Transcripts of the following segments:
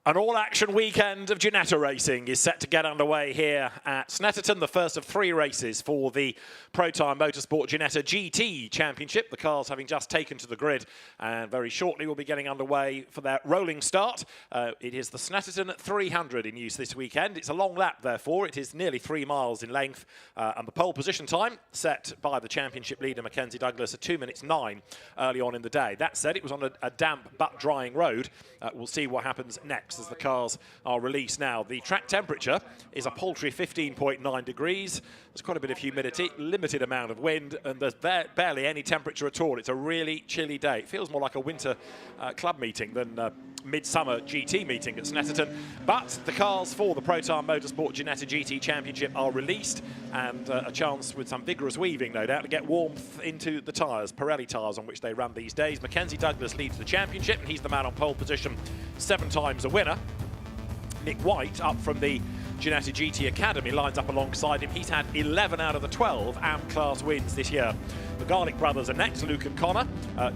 An all-action weekend of Ginetta racing is set to get underway here at Snetterton, the first of 3 races for the Protyre Motorsport Ginetta GT Championship. The cars having just taken to the grid and very shortly will be getting underway for their rolling start. It is the Snetterton 300 in use this weekend. It's a long lap, therefore. It is nearly 3 miles in length, and the pole position time set by the championship leader Mckenzie Douglass at 2 minutes 9 early on in the day. That said, it was on a damp but drying road. We'll see what happens next as the cars are released now. The track temperature is a paltry 15.9 degrees. There's quite a bit of humidity, limited amount of wind, and there's barely any temperature at all. It's a really chilly day. It feels more like a winter club meeting than midsummer GT meeting at Snetterton. But the cars for the Protyre Motorsport Ginetta GT Championship are released, and a chance with some vigorous weaving, no doubt, to get warmth into the tyres, Pirelli tyres on which they run these days. Mckenzie Douglass leads the championship, and he's the man on pole position, 7 times a winner. Nick White, up from the Ginetta GT Academy, lines up alongside him. He's had 11 out of the 12 AM class wins this year. The Garlick brothers are next, Luke and Connor.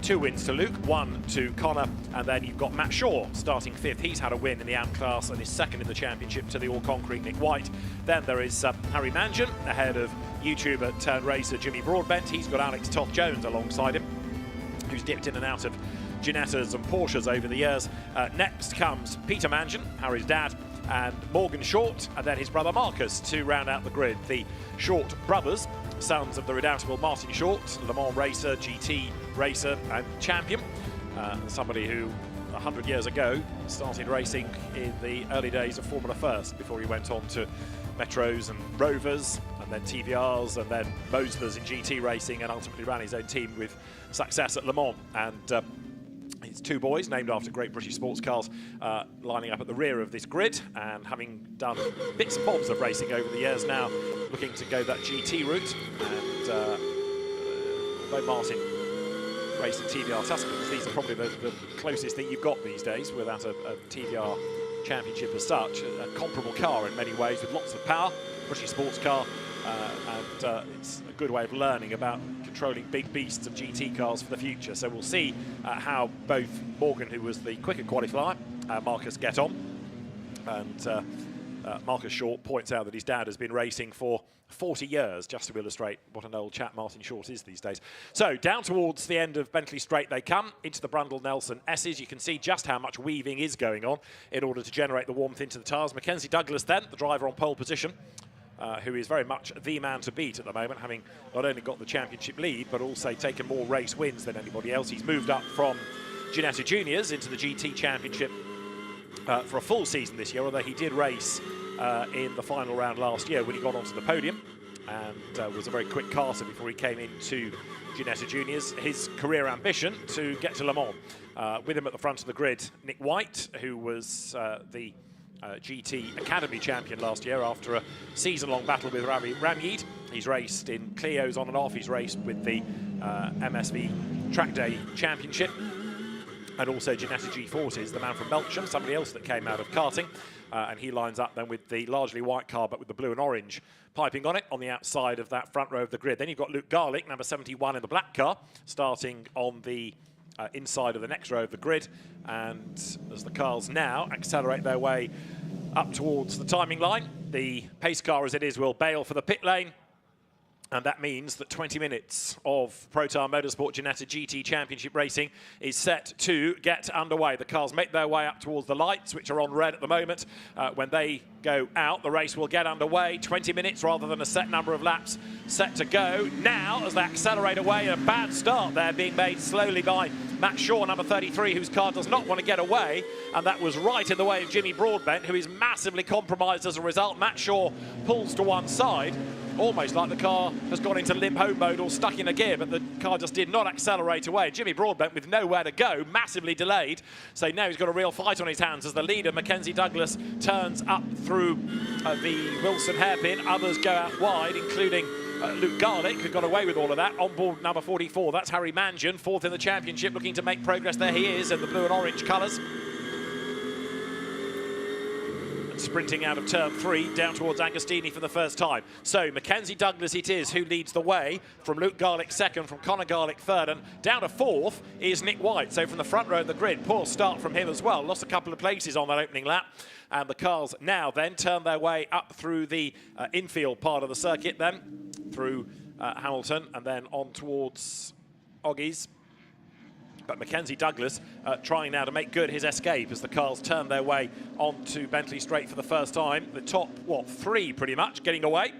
2 wins to Luke, 1 to Connor, and then you've got Matt Shaw starting 5th. He's had a win in the AM class and is 2nd in the championship to the all-conquering Nick White. Then there is Harry Mangan, ahead of YouTuber turned racer Jimmy Broadbent. He's got Alex Toth-Jones alongside him, who's dipped in and out of Ginettas and Porsches over the years. Next comes Peter Mangan, Harry's dad, and Morgan Short, and then his brother Marcus to round out the grid. The Short brothers, sons of the redoubtable Martin Short, Le Mans racer, GT racer and champion. Somebody who 100 years ago started racing in the early days of Formula First before he went on to Metros and Rovers, and then TVRs, and then Moslers in GT racing, and ultimately ran his own team with success at Le Mans. And his 2 boys, named after great British sports cars, lining up at the rear of this grid, and having done bits and bobs of racing over the years now, looking to go that GT route. And although Martin raced in TVR Tuscans, these are probably the closest thing you've got these days without a TVR championship as such. A comparable car in many ways with lots of power, British sports car, and it's a good way of learning about controlling big beasts of GT cars for the future. So we'll see how both Morgan, who was the quicker qualifier, and Marcus get on. And Marcus Short points out that his dad has been racing for 40 years, just to illustrate what an old chap Martin Short is these days. So down towards the end of Bentley Straight they come, into the Brundle-Nelson S's. You can see just how much weaving is going on in order to generate the warmth into the tyres. Mckenzie Douglass then, the driver on pole position, who is very much the man to beat at the moment, having not only got the championship lead, but also taken more race wins than anybody else. He's moved up from Ginetta Juniors into the GT Championship for a full season this year, although he did race in the final round last year when he got onto the podium, and was a very quick carter before he came into Ginetta Juniors. His career ambition to get to Le Mans. With him at the front of the grid, Nick White, who was the GT Academy champion last year after a season-long battle with Ramyeed. He's raced in Clio's on and off. He's raced with the MSV Track Day Championship, and also Ginetta G40s, the man from Melksham, somebody else that came out of karting. And he lines up then with the largely white car, but with the blue and orange piping on it on the outside of that front row of the grid. Then you've got Luke Garlick, number 71 in the black car, starting on the inside of the next row of the grid. And as the cars now accelerate their way up towards the timing line, the pace car as it is will bail for the pit lane. And that means that 20 minutes of Protyre Motorsport Ginetta GT Championship racing is set to get underway. The cars make their way up towards the lights, which are on red at the moment. When they go out, the race will get underway. 20 minutes rather than a set number of laps set to go. Now, as they accelerate away, a bad start there being made slowly by Matt Shaw, number 33, whose car does not want to get away. And that was right in the way of Jimmy Broadbent, who is massively compromised as a result. Matt Shaw pulls to one side, almost like the car has gone into limp home mode or stuck in a gear, but the car just did not accelerate away. Jimmy Broadbent with nowhere to go, massively delayed. So now he's got a real fight on his hands as the leader, Mckenzie Douglass, turns up through the Wilson hairpin. Others go out wide, including Luke Garlick, who got away with all of that. On board number 44, that's Harry Mangan, 4th in the championship, looking to make progress. There he is in the blue and orange colours. sprinting out of turn 3 down towards Agostini for the first time. So Mckenzie Douglass it is who leads the way, from Luke Garlick second, from Conor Garlick third, and down to fourth is Nick White. So from the front row of the grid, poor start from him as well. Lost a couple of places on that opening lap. And the cars now then turn their way up through the infield part of the circuit then, through Hamilton and then on towards Oggies. But Mckenzie Douglass trying now to make good his escape as the cars turn their way onto Bentley Straight for the first time. The top, what, 3 pretty much getting away.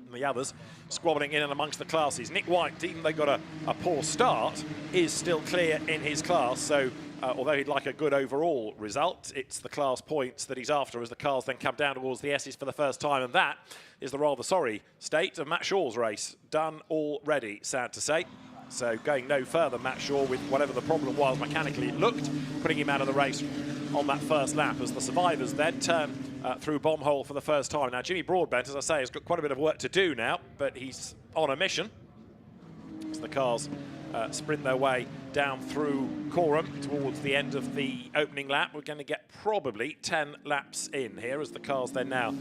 And the others squabbling in and amongst the classes. Nick White, even though he got a poor start, is still clear in his class. So although he'd like a good overall result, it's the class points that he's after as the cars then come down towards the S's for the first time. And that is the rather sorry state of Matt Shaw's race. Done already, sad to say. So going no further, Matt Shaw, with whatever the problem was mechanically it looked, putting him out of the race on that first lap as the survivors then turn through bomb hole for the first time. Now Jimmy Broadbent, as I say, has got quite a bit of work to do now, but he's on a mission as the cars sprint their way down through Coram towards the end of the opening lap. We're going to get probably 10 laps in here as the cars then now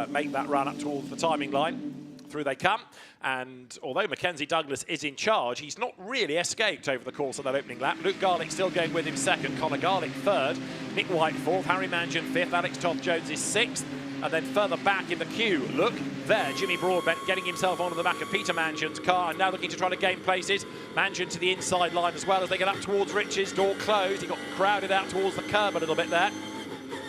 make that run up towards the timing line. Through they come, and although Mckenzie Douglass is in charge, he's not really escaped over the course of that opening lap. Luke Garlick still going with him second, Conor Garlick third, Nick White fourth, Harry Mangian fifth, Alex Toth-Jones is sixth, and then further back in the queue, look, there, Jimmy Broadbent getting himself onto the back of Peter Mangian's car, and now looking to try to gain places. Mangian to the inside line as well as they get up towards Rich's, door closed, he got crowded out towards the curb a little bit there.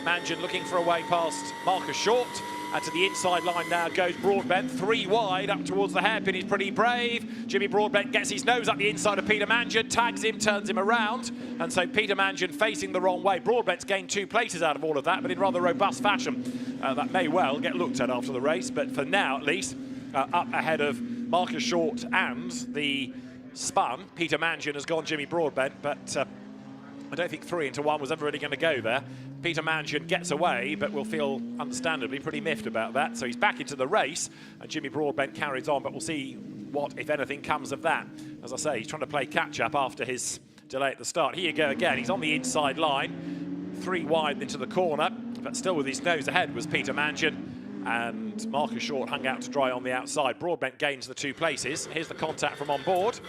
Mangian looking for a way past Marcus Short. And to the inside line now goes Broadbent, 3 wide up towards the hairpin. He's pretty brave. Jimmy Broadbent gets his nose up the inside of Peter Mangian, tags him, turns him around. And so Peter Mangian facing the wrong way. Broadbent's gained 2 places out of all of that, but in rather robust fashion. That may well get looked at after the race, but for now at least, up ahead of Marcus Short and the spun. Peter Mangian has gone Jimmy Broadbent, but I don't think 3 into 1 was ever really going to go there. Peter Mangian gets away, but will feel, understandably, pretty miffed about that. So he's back into the race, and Jimmy Broadbent carries on, but we'll see what, if anything, comes of that. As I say, he's trying to play catch-up after his delay at the start. Here you go again. He's on the inside line, 3 wide into the corner, but still with his nose ahead was Peter Mangian, and Marcus Short hung out to dry on the outside. Broadbent gains the 2 places. Here's the contact from on board.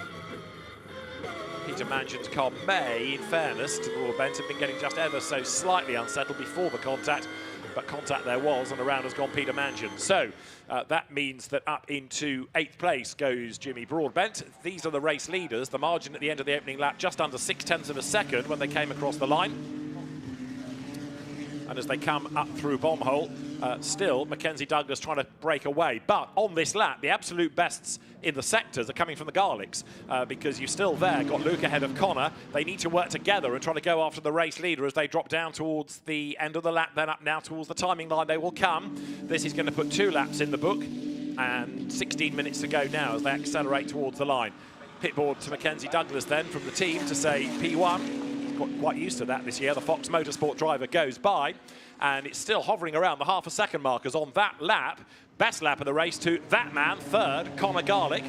Peter Mangian's car may, in fairness to Broadbent, have been getting just ever so slightly unsettled before the contact, but contact there was, and around has gone Peter Mangian. So that means that up into 8th place goes Jimmy Broadbent. These are the race leaders. The margin at the end of the opening lap just under 0.6 of a second when they came across the line. And as they come up through bomb hole, still Mckenzie Douglass trying to break away. But on this lap, the absolute bests in the sectors are coming from the Garlicks because you've still there got Luke ahead of Conor. They need to work together and try to go after the race leader as they drop down towards the end of the lap, then up now towards the timing line. They will come. This is going to put 2 laps in the book and 16 minutes to go now as they accelerate towards the line. Pitboard to Mckenzie Douglass then from the team to say P1. Got quite used to that this year. The Fox Motorsport driver goes by, and it's still hovering around the half a second markers on that lap. Best lap of the race to that man, third, Conor Garlick.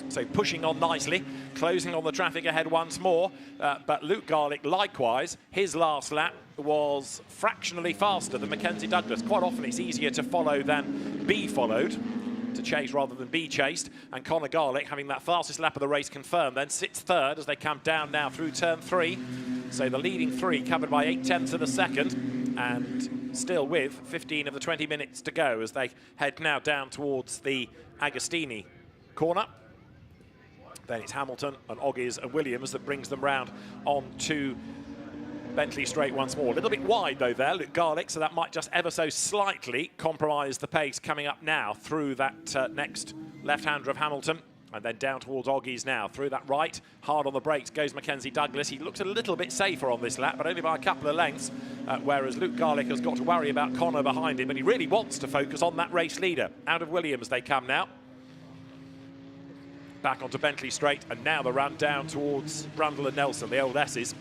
So pushing on nicely, closing on the traffic ahead once more. But Luke Garlick, likewise, his last lap was fractionally faster than Mckenzie Douglass. Quite often it's easier to follow than be followed, to chase rather than be chased, and Conor Garlick having that fastest lap of the race confirmed then sits third as they come down now through turn 3. So the leading 3 covered by 0.8 of a second, and still with 15 of the 20 minutes to go as they head now down towards the Agostini corner. Then it's Hamilton and Oggies and Williams that brings them round onto Bentley Straight once more. A little bit wide though there, Luke Garlick, so that might just ever so slightly compromise the pace coming up now through that next left-hander of Hamilton. And then down towards Oggies now, through that right, hard on the brakes goes Mckenzie Douglass. He looks a little bit safer on this lap, but only by a couple of lengths, whereas Luke Garlick has got to worry about Conor behind him, but he really wants to focus on that race leader. Out of Williams they come now. Back onto Bentley Straight, and now the run down towards Brundle and Nelson, the old S's.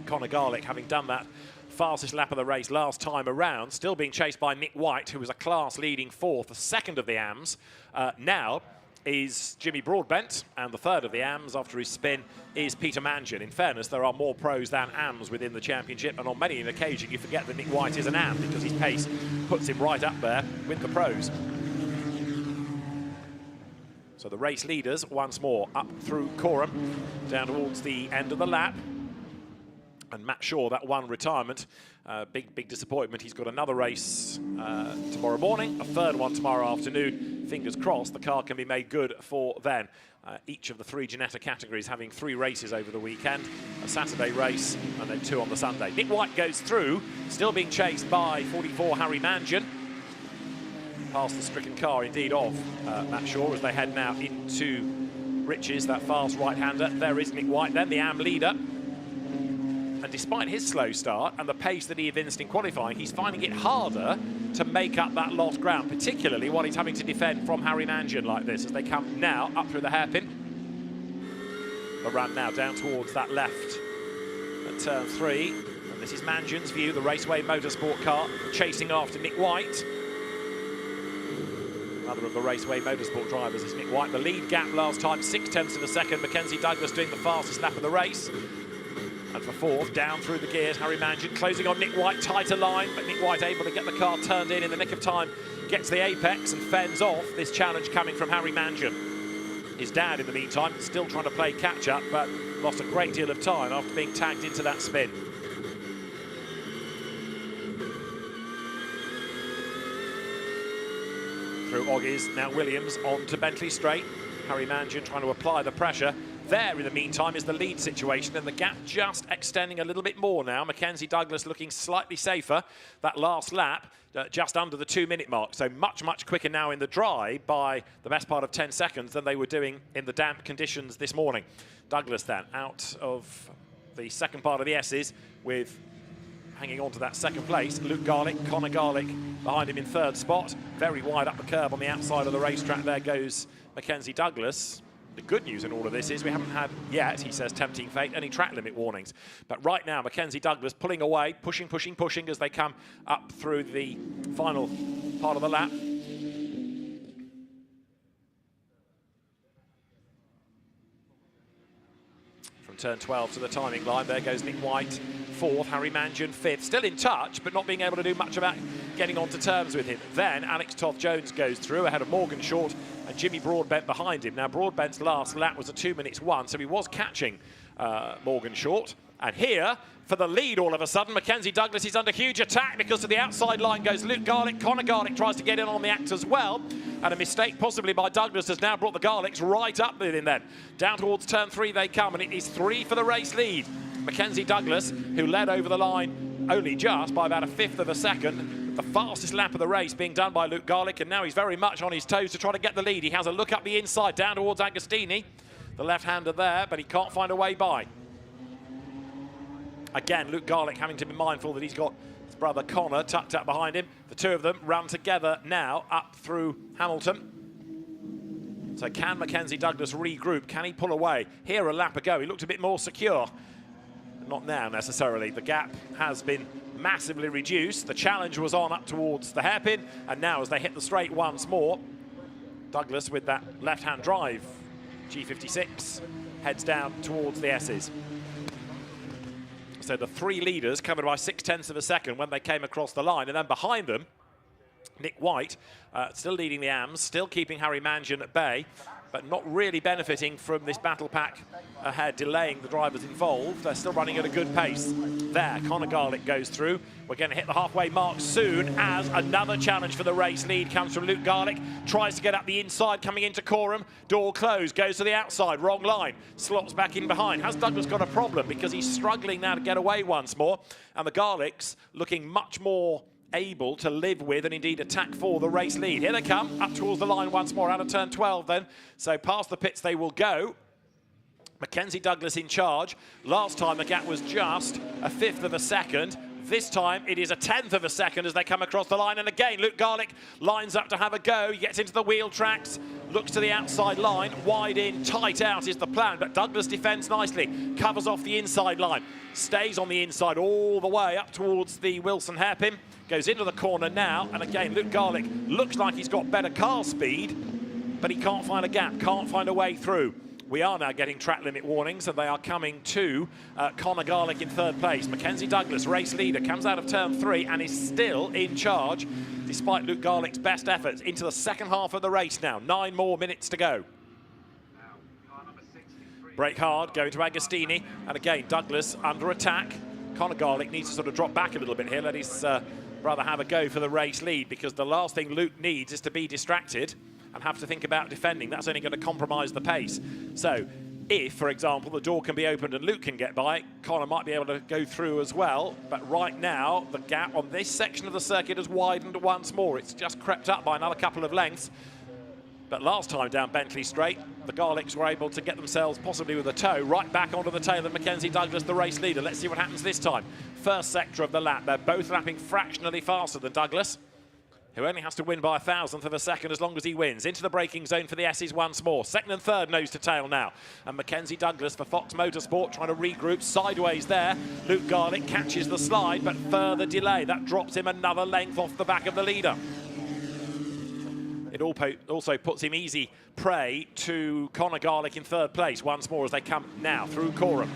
Conor Garlick having done that fastest lap of the race last time around, still being chased by Nick White, who was a class leading 4th, the second of the AMs. Now is Jimmy Broadbent, and the third of the AMs after his spin is Peter Mangian. In fairness, there are more pros than AMs within the championship, and on many an occasion you forget that Nick White is an AM because his pace puts him right up there with the pros. So the race leaders once more up through Coram, down towards the end of the lap. And Matt Shaw, that one retirement, big disappointment. He's got another race tomorrow morning, a third one tomorrow afternoon. Fingers crossed the car can be made good for then. Each of the three Ginetta categories having 3 races over the weekend, a Saturday race and then 2 on the Sunday. Nick White goes through, still being chased by 44 Harry Mangian. Past the stricken car indeed of Matt Shaw as they head now into Riches, that fast right-hander. There is Nick White then, the AM leader. And despite his slow start and the pace that he evinced in qualifying, he's finding it harder to make up that lost ground, particularly while he's having to defend from Harry Mangian like this as they come now up through the hairpin. The run now down towards that left at turn 3. And this is Mangian's view, the Raceway Motorsport car chasing after Nick White. Another of the Raceway Motorsport drivers is Nick White. The lead gap last time, 0.6 of a second. Mckenzie Douglass doing the fastest lap of the race. And for fourth, down through the gears, Harry Mangian closing on Nick White, tighter line, but Nick White able to get the car turned in the nick of time, gets the apex and fends off this challenge coming from Harry Mangian. His dad, in the meantime, still trying to play catch-up, but lost a great deal of time after being tagged into that spin. Through Oggies, now Williams on to Bentley Straight. Harry Mangian trying to apply the pressure. There, in the meantime, is the lead situation, and the gap just extending a little bit more now. Mckenzie Douglass looking slightly safer. That last lap, just under the 2-minute mark. So much quicker now in the dry by the best part of 10 seconds than they were doing in the damp conditions this morning. Douglass then out of the second part of the S's with hanging on to that second place. Luke Garlick, Connor Garlick behind him in third spot. Very wide up the curb on the outside of the racetrack. There goes Mckenzie Douglass. The good news in all of this is we haven't had yet, he says, tempting fate, any track limit warnings. But right now, Mckenzie Douglass pulling away, pushing as they come up through the final part of the lap. From turn 12 to the timing line, there goes Nick White, fourth, Harry Mangian fifth. Still in touch, but not being able to do much about getting onto terms with him. Then Alex Toth-Jones goes through ahead of Morgan Short and Jimmy Broadbent behind him. Now, Broadbent's last lap was a 2:01, so he was catching Morgan Short. And here, for the lead all of a sudden, Mckenzie Douglass is under huge attack because to the outside line goes Luke Garlick. Connor Garlick tries to get in on the act as well. And a mistake possibly by Douglass has now brought the Garlicks right up with him then. Down towards turn 3 they come, and it is 3 for the race lead. Mckenzie Douglass, who led over the line only just by about 1/5 of a second. The fastest lap of the race being done by Luke Garlick, and now he's very much on his toes to try to get the lead. He has a look up the inside, down towards Agostini, the left-hander there, but he can't find a way by. Again, Luke Garlick having to be mindful that he's got his brother Connor tucked up behind him. The two of them run together now up through Hamilton. So can Mckenzie Douglass regroup? Can he pull away? Here a lap ago, he looked a bit more secure. Not now necessarily. The gap has been massively reduced. The challenge was on up towards the hairpin, and now as they hit the straight once more, Douglass with that left-hand drive, G56, heads down towards the S's. So the 3 leaders covered by 0.6 of a second when they came across the line, and then behind them, Nick White, still leading the AMs, still keeping Harry Mangian at bay, but not really benefiting from this battle pack ahead, delaying the drivers involved. They're still running at a good pace. There, Connor Garlick goes through. We're going to hit the halfway mark soon as another challenge for the race lead comes from Luke Garlick. Tries to get up the inside, coming into Coram. Door closed, goes to the outside, wrong line. Slots back in behind. Has Douglass got a problem because he's struggling now to get away once more? And the Garlicks looking much more able to live with and indeed attack for the race lead. Here they come, up towards the line once more, out of turn 12 then. So past the pits they will go. Mckenzie Douglass in charge. Last time the gap was just 1/5 of a second. This time it is 1/10 of a second as they come across the line. And again, Luke Garlick lines up to have a go. He gets into the wheel tracks, looks to the outside line. Wide in, tight out is the plan, but Douglass defends nicely. Covers off the inside line. Stays on the inside all the way up towards the Wilson hairpin. Goes into the corner now, and again, Luke Garlick looks like he's got better car speed, but he can't find a gap, can't find a way through. We are now getting track limit warnings, and they are coming to Conor Garlick in third place. Mckenzie Douglass, race leader, comes out of turn 3 and is still in charge, despite Luke Garlick's best efforts, into the second half of the race now. 9 more minutes to go. Brake hard, going to Agostini, and again, Douglass under attack. Conor Garlick needs to sort of drop back a little bit here, let his brother have a go for the race lead, because the last thing Luke needs is to be distracted and have to think about defending. That's only going to compromise the pace. So if, for example, the door can be opened and Luke can get by, Conor might be able to go through as well. But right now, the gap on this section of the circuit has widened once more. It's just crept up by another couple of lengths. But last time down Bentley Straight, the Garlicks were able to get themselves, possibly with a toe, right back onto the tail of Mckenzie Douglass, the race leader. Let's see what happens this time. First sector of the lap. They're both lapping fractionally faster than Douglass, who only has to win by 1,000th of a second as long as he wins. Into the braking zone for the S's once more. Second and third nose to tail now. And Mckenzie Douglass for Fox Motorsport trying to regroup sideways there. Luke Garlick catches the slide, but further delay. That drops him another length off the back of the leader. It also puts him easy prey to Conor Garlick in third place once more as they come now through Coram.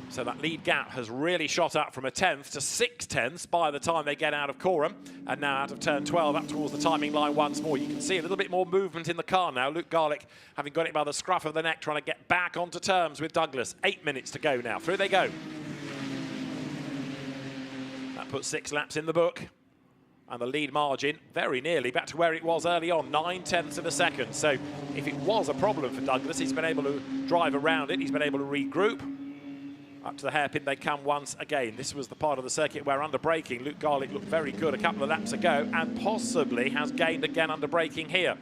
So that lead gap has really shot up from 1/10 to 6/10 by the time they get out of Coram. And now out of turn 12 up towards the timing line once more. You can see a little bit more movement in the car now. Luke Garlick having got it by the scruff of the neck, trying to get back onto terms with Douglass. 8 minutes to go now. Through they go. That puts 6 laps in the book. And the lead margin very nearly back to where it was early on, 9/10 of a second. So if it was a problem for Douglass, he's been able to drive around it. He's been able to regroup. Up to the hairpin they come once again. This was the part of the circuit where under braking, Luke Garlick looked very good a couple of laps ago and possibly has gained again under braking here.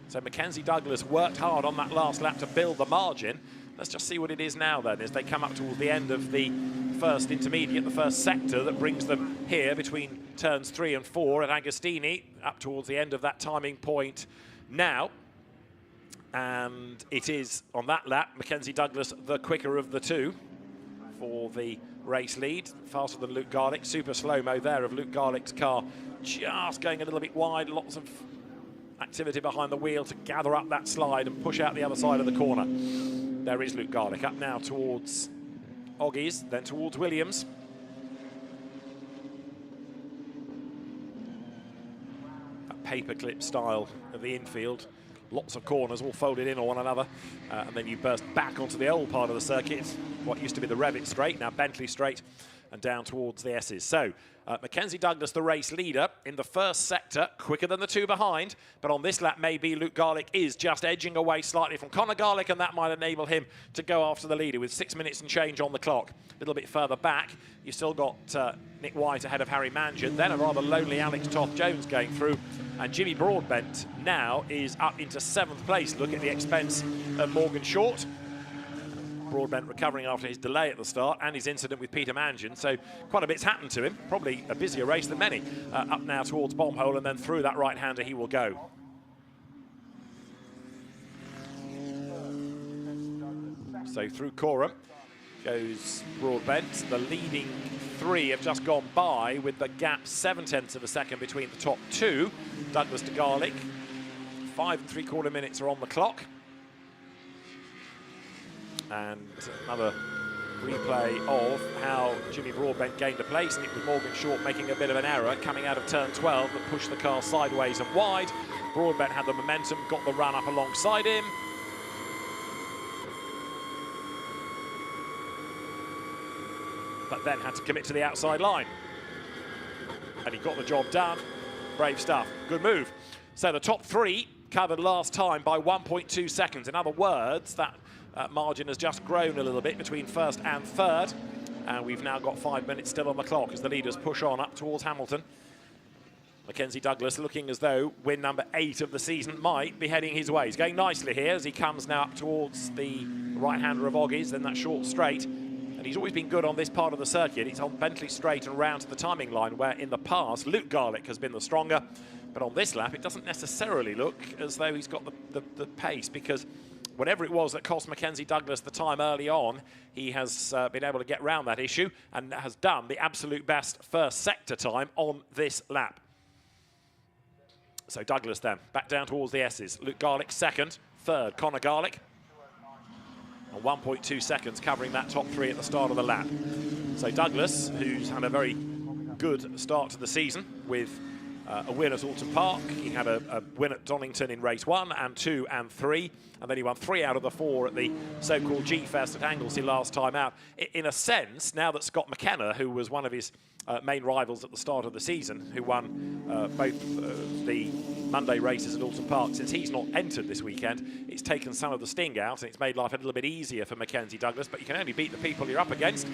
So Mckenzie Douglass worked hard on that last lap to build the margin. Let's just see what it is now then as they come up towards the end of the first intermediate, the first sector that brings them here between turns 3 and 4 at Agostini, up towards the end of that timing point now. And it is on that lap, Mckenzie Douglass the quicker of the two for the race lead, faster than Luke Garlick. Super slow-mo there of Luke Garlick's car, just going a little bit wide, lots of activity behind the wheel to gather up that slide and push out the other side of the corner. There is Luke Garlick up now towards Oggies, then towards Williams. That paperclip style of the infield. Lots of corners all folded in on one another, and then you burst back onto the old part of the circuit, what used to be the Revit Straight, now Bentley Straight, and down towards the S's. So Mckenzie Douglass, the race leader in the first sector, quicker than the two behind, but on this lap maybe Luke Garlick is just edging away slightly from Conor Garlick, and that might enable him to go after the leader with 6 minutes and change on the clock. A little bit further back, you've still got Nick White ahead of Harry Mangion, then a rather lonely Alex Toth-Jones going through, and Jimmy Broadbent now is up into 7th place. Look at the expense of Morgan Short. Broadbent recovering after his delay at the start and his incident with Peter Mangion, so quite a bit's happened to him. Probably a busier race than many. Up now towards Bombhole, and then through that right-hander he will go. So through Coram goes Broadbent. The leading 3 have just gone by with the gap 7/10 of a second between the top 2. Douglass to Garlick. 5 3/4 minutes are on the clock. And another replay of how Jimmy Broadbent gained a place, and it was Morgan Short making a bit of an error coming out of turn 12 that pushed the car sideways and wide. Broadbent had the momentum, got the run up alongside him. But then had to commit to the outside line. And he got the job done. Brave stuff. Good move. So the top 3 covered last time by 1.2 seconds. In other words, that margin has just grown a little bit between first and third. And we've now got 5 minutes still on the clock as the leaders push on up towards Hamilton. Mckenzie Douglass looking as though win number 8 of the season might be heading his way. He's going nicely here as he comes now up towards the right-hander of Oggies, then that short straight. And he's always been good on this part of the circuit. It's on Bentley Straight and round to the timing line, where in the past Luke Garlick has been the stronger. But on this lap, it doesn't necessarily look as though he's got the pace, because whatever it was that cost Mckenzie Douglass the time early on, he has been able to get round that issue and has done the absolute best first sector time on this lap. So Douglas then, back down towards the S's. Luke Garlick second, third Conor Garlick. And 1.2 seconds covering that top three at the start of the lap. So Douglas, who's had a very good start to the season with a win at Alton Park. He had a win at Donington in race 1 and 2 and 3, and then he won 3 out of the 4 at the so-called G-Fest at Anglesey last time out. In a sense, now that Scott McKenna, who was one of his main rivals at the start of the season, who won both the Monday races at Alton Park, since he's not entered this weekend, it's taken some of the sting out and it's made life a little bit easier for Mckenzie Douglass, but you can only beat the people you're up against.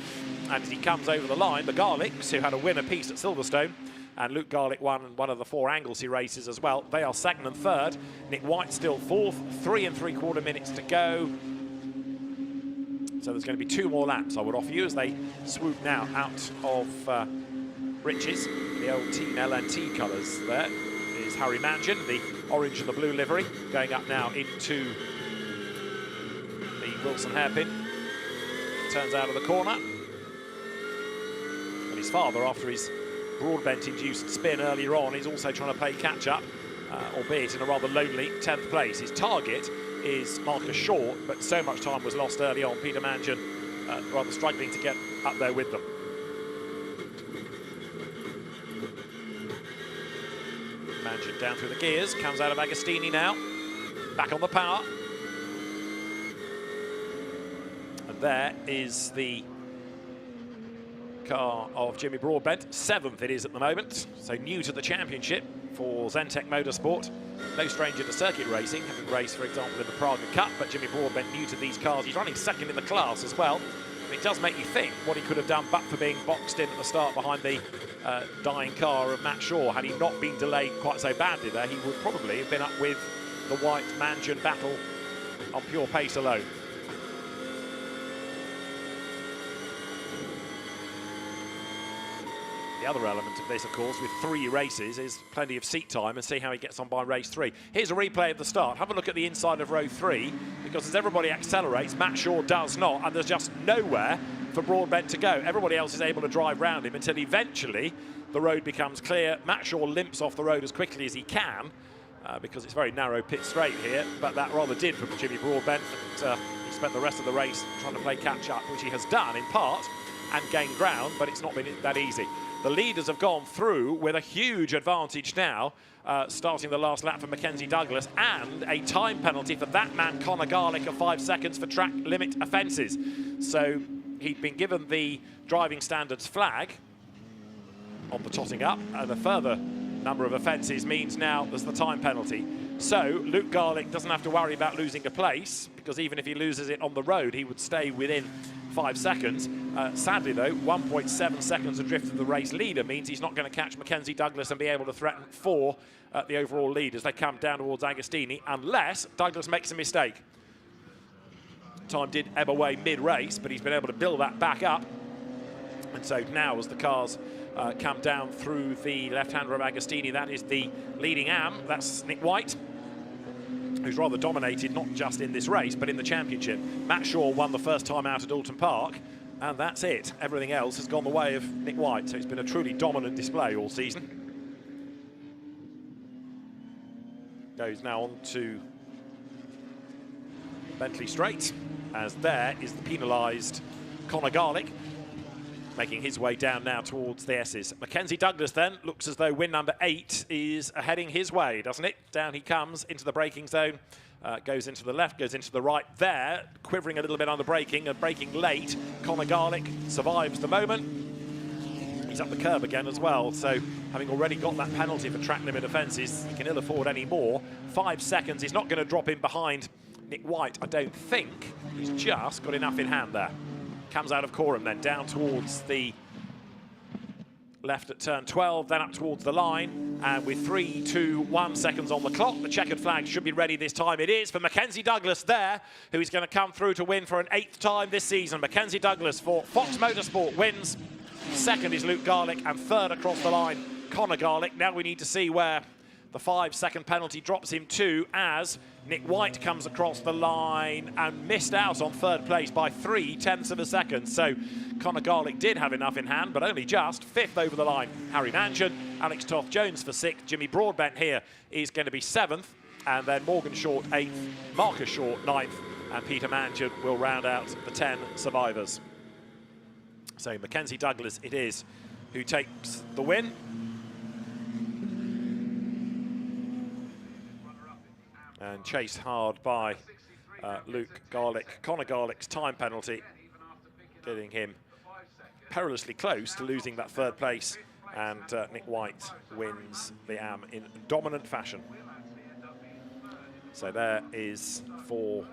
And as he comes over the line, the Garlicks, who had a win apiece at Silverstone, and Luke Garlick won one of the 4 Anglesey races as well. They are second and third. Nick White still fourth. 3 3/4 minutes to go. So there's going to be 2 more laps, I would offer you, as they swoop now out of Riches. The old Team LNT colours there is Harry Mangian, the orange and the blue livery, going up now into the Wilson hairpin. Turns out of the corner. And his father, after his Broadbent-induced spin earlier on, is also trying to play catch-up, albeit in a rather lonely 10th place. His target is Marcus Short, but so much time was lost early on. Peter Mangian rather struggling to get up there with them. Mangian down through the gears, comes out of Agostini now, back on the power. And there is the car of Jimmy Broadbent. 7th it is at the moment, so new to the championship for Xentek Motorsport. No stranger to circuit racing, having raced, for example, in the Praga Cup, but Jimmy Broadbent new to these cars. He's running second in the class as well. And it does make you think what he could have done but for being boxed in at the start behind the dying car of Matt Shaw. Had he not been delayed quite so badly there, he would probably have been up with the White Mangian battle on pure pace alone. The other element of this, of course, with 3 races, is plenty of seat time, and see how he gets on by race 3. Here's a replay of the start. Have a look at the inside of row 3, because as everybody accelerates, Matt Shaw does not, and there's just nowhere for Broadbent to go. Everybody else is able to drive round him until eventually the road becomes clear. Matt Shaw limps off the road as quickly as he can, because it's very narrow pit straight here, but that rather did for Jimmy Broadbent. He spent the rest of the race trying to play catch-up, which he has done in part, and gained ground, but it's not been that easy. The leaders have gone through with a huge advantage now, starting the last lap for Mckenzie Douglass, and a time penalty for that man, Conor Garlick, of 5 seconds for track limit offences. So he'd been given the driving standards flag on the totting up, and a further number of offences means now there's the time penalty. So Luke Garlick doesn't have to worry about losing a place, because even if he loses it on the road, he would stay within 5 seconds. Sadly, though, 1.7 seconds adrift of the race leader means he's not going to catch Mckenzie Douglass and be able to threaten for the overall lead as they come down towards Agostini, unless Douglass makes a mistake. Time did ebb away mid-race, but he's been able to build that back up. And so now, as the cars come down through the left-hander of Agostini, that is the leading AM. That's Nick White, who's rather dominated, not just in this race, but in the championship. Matt Shaw won the first time out at Alton Park, and that's it. Everything else has gone the way of Nick White, so it's been a truly dominant display all season. Goes now on to Bentley Straight, as there is the penalised Conor Garlick, making his way down now towards the S's. Mckenzie Douglass then looks as though win number 8 is heading his way, doesn't it? Down he comes into the braking zone, goes into the left, goes into the right there, quivering a little bit on the braking and braking late. Conor Garlick survives the moment. He's up the curb again as well, so having already got that penalty for track limit offences, he can ill afford any more. 5 seconds, he's not going to drop in behind Nick White, I don't think. He's just got enough in hand there. Comes out of Coram then, down towards the left at turn 12, then up towards the line, and with 3, 2, 1 seconds on the clock, the checkered flag should be ready this time. It is for Mckenzie Douglass there, who is going to come through to win for an 8th time this season. Mckenzie Douglass for Fox Motorsport wins. Second is Luke Garlick, and third across the line, Conor Garlick. Now we need to see where The 5-second penalty drops him 2 as Nick White comes across the line and missed out on third place by 0.3 of a second. So Conor Garlick did have enough in hand, but only just. 5th over the line, Harry Mansion. Alex Toth-Jones for 6th. Jimmy Broadbent here is going to be 7th. And then Morgan Short 8th, Marcus Short 9th, and Peter Mansion will round out the 10 survivors. So Mckenzie Douglass it is who takes the win. And chased hard by Luke Garlick. Conor Garlick's time penalty, getting him perilously close to losing that third place. And Nick White wins the AM in dominant fashion. So there is for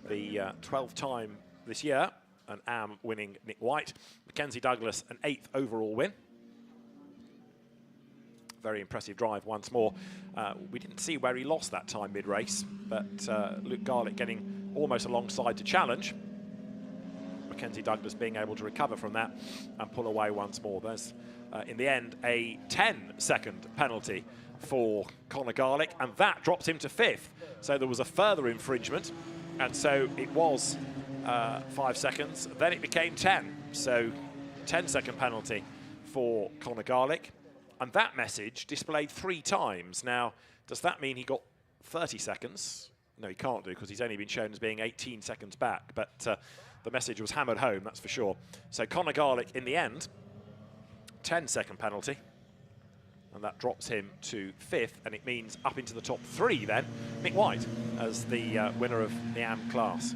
the 12th time this year, an AM winning Nick White. Mckenzie Douglass, an 8th overall win. Very impressive drive once more. We didn't see where he lost that time mid-race, but Luke Garlick getting almost alongside to challenge. Mckenzie Douglass being able to recover from that and pull away once more. There's, in the end, a 10-second penalty for Conor Garlick, and that drops him to 5th. So there was a further infringement, and so it was 5 seconds. Then it became 10. So 10-second penalty for Conor Garlick. And that message displayed 3 times. Now, does that mean he got 30 seconds? No, he can't do, because he's only been shown as being 18 seconds back. But the message was hammered home, that's for sure. So Conor Garlick, in the end, 10-second penalty. And that drops him to 5th, and it means up into the top 3 then, Nick White as the winner of the AM class.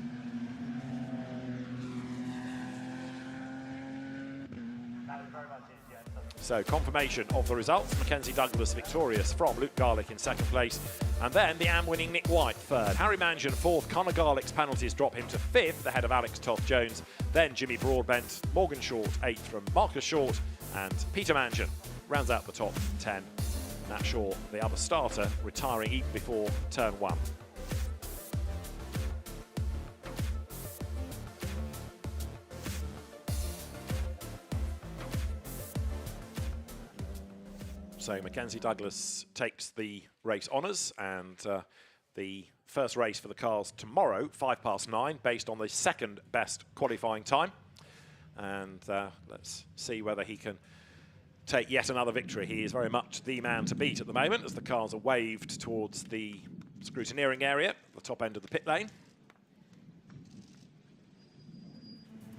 So confirmation of the results, Mckenzie Douglass victorious from Luke Garlick in 2nd place, and then the AM winning Nick White 3rd. Harry Mansion 4th, Conor Garlick's penalties drop him to 5th ahead of Alex Toth-Jones, then Jimmy Broadbent, Morgan Short 8th from Marcus Short, and Peter Mansion rounds out the top 10. Matt Shaw, the other starter, retiring even before turn 1. So Mckenzie Douglass takes the race honours, and the first race for the cars tomorrow, 9:05, based on the 2nd best qualifying time. And let's see whether he can take yet another victory. He is very much the man to beat at the moment as the cars are waved towards the scrutineering area, the top end of the pit lane.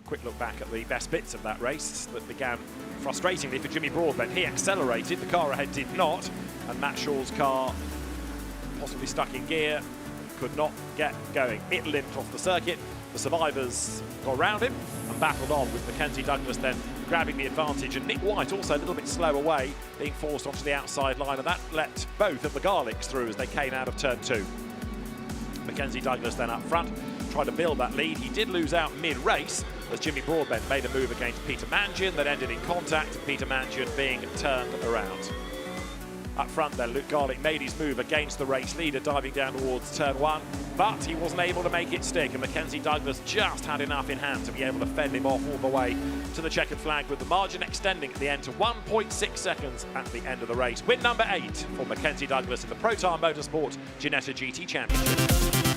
Quick look back at the best bits of that race that began frustratingly for Jimmy Broadbent. He accelerated, the car ahead did not, and Matt Shaw's car, possibly stuck in gear, could not get going. It limped off the circuit. The survivors got around him and battled on, with Mckenzie Douglass then grabbing the advantage, and Nick White also a little bit slow away, being forced onto the outside line, and that let both of the Garlicks through as they came out of turn 2. Mckenzie Douglass then up front, tried to build that lead. He did lose out mid-race as Jimmy Broadbent made a move against Peter Mansion that ended in contact, and Peter Mansion being turned around. Up front then, Luke Garlick made his move against the race leader, diving down towards turn 1, but he wasn't able to make it stick, and Mckenzie Douglass just had enough in hand to be able to fend him off all the way to the checkered flag, with the margin extending at the end to 1.6 seconds at the end of the race. Win number 8 for Mckenzie Douglass in the Protyre Motorsport Ginetta GT Championship.